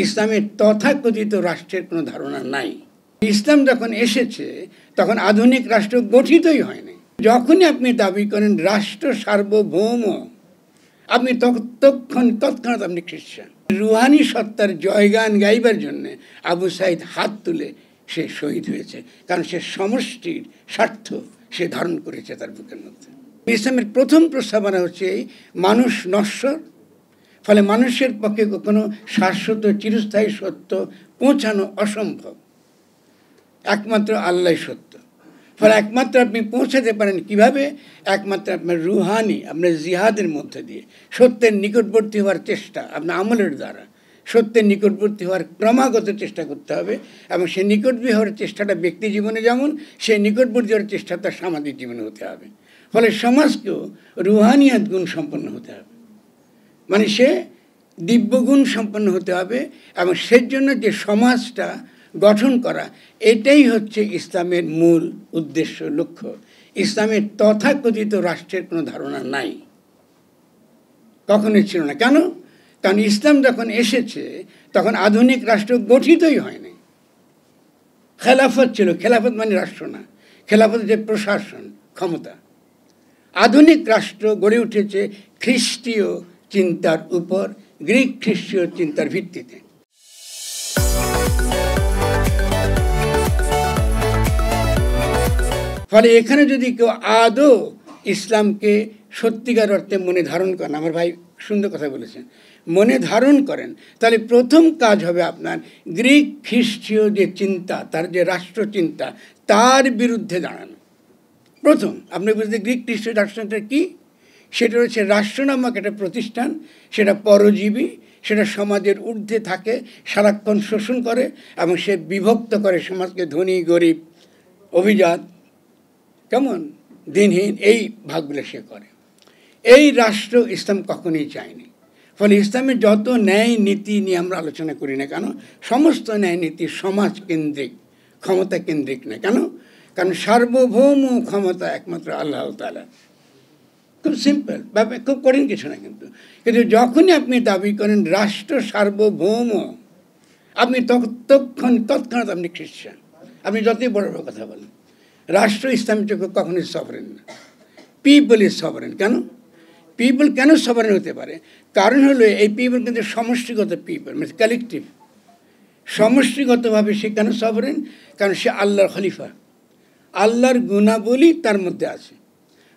ইসলামের তথাকথিত রাষ্ট্রের কোনো ধারণা নাই। ইসলাম যখন এসেছে তখন আধুনিক রাষ্ট্র গঠিতই হয়নি। যখনই আপনি দাবি করেন রাষ্ট্র সার্বভৌম, আপনি তৎক্ষণাৎ আপনি খ্রিস্টান। রুহানি সত্তার জয়গান গাইবার জন্যে আবু সাইদ হাত তুলে সে শহীদ হয়েছে, কারণ সে সমষ্টির স্বার্থ সে ধারণ করেছে তার বুকের মধ্যে। ইসলামের প্রথম প্রস্তাবনা হচ্ছে এই মানুষ নশ্বর, ফলে মানুষের পক্ষে কখনো শাশ্বত চিরস্থায়ী সত্য পৌঁছানো অসম্ভব। একমাত্র আল্লাহ সত্য, ফলে একমাত্র আপনি পৌঁছাতে পারেন কিভাবে? একমাত্র আপনার রুহানি, আপনার জিহাদের মধ্যে দিয়ে সত্যের নিকটবর্তী হওয়ার চেষ্টা, আপনার আমলের দ্বারা সত্যের নিকটবর্তী হওয়ার ক্রমাগত চেষ্টা করতে হবে। এবং সেই নিকটবর্তী হওয়ার চেষ্টাটা ব্যক্তি জীবনে যেমন, সেই নিকটবর্তী হওয়ার চেষ্টা তার সামাজিক জীবনে হতে হবে। ফলে সমাজকেও রুহানিয়াত গুণ সম্পন্ন হতে হবে, মানে সে দিব্যগুণ সম্পন্ন হতে হবে। এবং সেই জন্য যে সমাজটা গঠন করা, এটাই হচ্ছে ইসলামের মূল উদ্দেশ্য, লক্ষ্য। ইসলামের তথাকথিত রাষ্ট্রের কোনো ধারণা নাই, কখনোই ছিল না। কেন? কারণ ইসলাম যখন এসেছে তখন আধুনিক রাষ্ট্র গঠিতই হয়নি। খেলাফত ছিল, খেলাফত মানে রাষ্ট্র না, খেলাফত যে প্রশাসন ক্ষমতা। আধুনিক রাষ্ট্র গড়ে উঠেছে খ্রিস্টীয় চিন্তার উপর, গ্রিক খ্রিস্টীয় চিন্তার ভিত্তিতে। ফলে এখানে যদি কেউ আদৌ ইসলামকে সত্যিকার অর্থে মনে ধারণ করেন, আমার ভাই সুন্দর কথা বলেছেন, মনে ধারণ করেন, তাহলে প্রথম কাজ হবে আপনার গ্রিক খ্রিস্টীয় যে চিন্তা, তার যে রাষ্ট্রচিন্তা, তার বিরুদ্ধে দাঁড়ানো। প্রথম আপনি বুঝতে গ্রিক খ্রিস্টীয় রাষ্ট্রটা কী? সেটা হচ্ছে রাষ্ট্র নামক একটা প্রতিষ্ঠান, সেটা পরজীবী, সেটা সমাজের ঊর্ধ্বে থাকে, সারাক্ষণ শোষণ করে এবং সে বিভক্ত করে সমাজকে, ধনী গরিব, অভিজাত, কেমন দিনহীন, এই ভাগগুলো সে করে। এই রাষ্ট্র ইসলাম কখনোই চায়নি। ফলে ইসলামের যত ন্যায় নীতি নিয়ে আমরা আলোচনা করি না কেন, সমস্ত ন্যায় নীতি সমাজ কেন্দ্রিক, ক্ষমতা কেন্দ্রিক না। কেন? কারণ সার্বভৌম ক্ষমতা একমাত্র আল্লাহ তাআলা। খুব সিম্পল ব্যাপার, খুব কঠিন কিছু না। কিন্তু যখনই আপনি দাবি করেন রাষ্ট্র সার্বভৌম, আপনি তৎক্ষণাৎ আপনি খ্রিস্টান। আপনি যতই বড় বড় কথা বলেন, রাষ্ট্র ইসলামের চোখে কখনোই সভরেন না। People is sovereign. কেন? পিপল কেন সভরেন হতে পারে? কারণ হলো এই পিপল কিন্তু সমষ্টিগত পিপল, মানে কালেকটিভ। সমষ্টিগতভাবে সে কেন সভরেন? কারণ সে আল্লাহর খলিফা, আল্লাহর গুণাবলী তার মধ্যে আছে।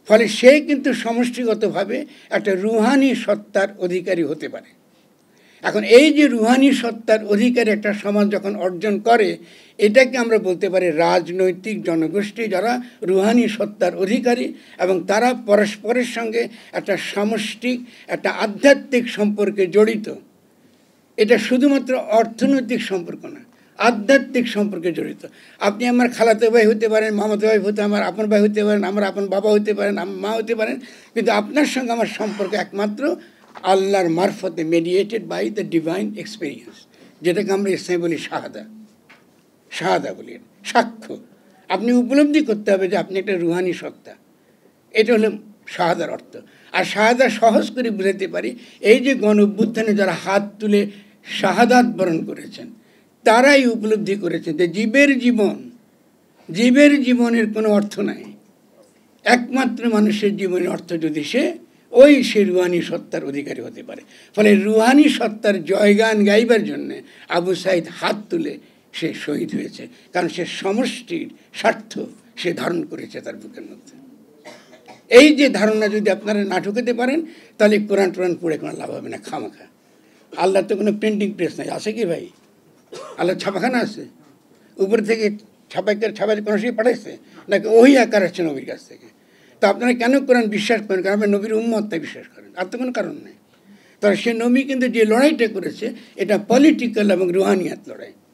ফলে সে কিন্তু সমষ্টিগতভাবে একটা রুহানি সত্তার অধিকারী হতে পারে। এখন এই যে রুহানি সত্তার অধিকারী একটা সমাজ যখন অর্জন করে, এটাকে আমরা বলতে পারি রাজনৈতিক জনগোষ্ঠী যারা রুহানি সত্তার অধিকারী, এবং তারা পরস্পরের সঙ্গে একটা সামষ্টিক, একটা আধ্যাত্মিক সম্পর্কে জড়িত। এটা শুধুমাত্র অর্থনৈতিক সম্পর্ক না, আধ্যাত্মিক সম্পর্কে জড়িত। আপনি আমার খালাতো ভাই হতে পারেন, মামাতো ভাই হতে, আমার আপন ভাই হতে পারেন, আমার আপন বাবা হতে পারেন, মা হতে পারেন, কিন্তু আপনার সঙ্গে আমার সম্পর্ক একমাত্র আল্লাহর মারফতে, mediated by the divine experience, যেটাকে আমরা ইসলামে বলি শাহাদা। শাহাদা বলি সাক্ষ্য। আপনি উপলব্ধি করতে হবে যে আপনি একটা রুহানি সত্তা, এটা হলো শাহাদার অর্থ। আর শাহাদা সহজ করে বুঝাতে পারি, এই যে গণ অভ্যুত্থানে যারা হাত তুলে শাহাদাত বরণ করেছেন, তারাই উপলব্ধি করেছেন যে জীবের জীবনের কোনো অর্থ নাই। একমাত্র মানুষের জীবনের অর্থ যদি সে রুহানি সত্তার অধিকারী হতে পারে। ফলে রুহানি সত্তার জয়গান গাইবার জন্যে আবু সাইদ হাত তুলে সে শহীদ হয়েছে, কারণ সে সমষ্টির স্বার্থ সে ধারণ করেছে তার বুকের মধ্যে। এই যে ধারণা যদি আপনারা না ঢুকাতে পারেন, তাহলে কোরআন টোরআন পড়ে কোনো লাভ হবে না, খামাখা। আল্লাহর তো কোনো প্রিন্টিং প্রেস নাই, আছে কি ভাই? আল্লাহ ছাপাখানা আছে? উপর থেকে ছাপাই কোনো সেই পাঠাইছে নাকি ওই আকার আসছে নবীর কাছ থেকে? তো আপনারা কেন কোরআন বিশ্বাস করেন? কারণ আপনি নবীর উম্মত তাই বিশ্বাস করেন, আর তো কোনো কারণ নেই। তবে সে নবী কিন্তু যে লড়াইটা করেছে, এটা পলিটিক্যাল এবং রুহানিয়াত লড়াই।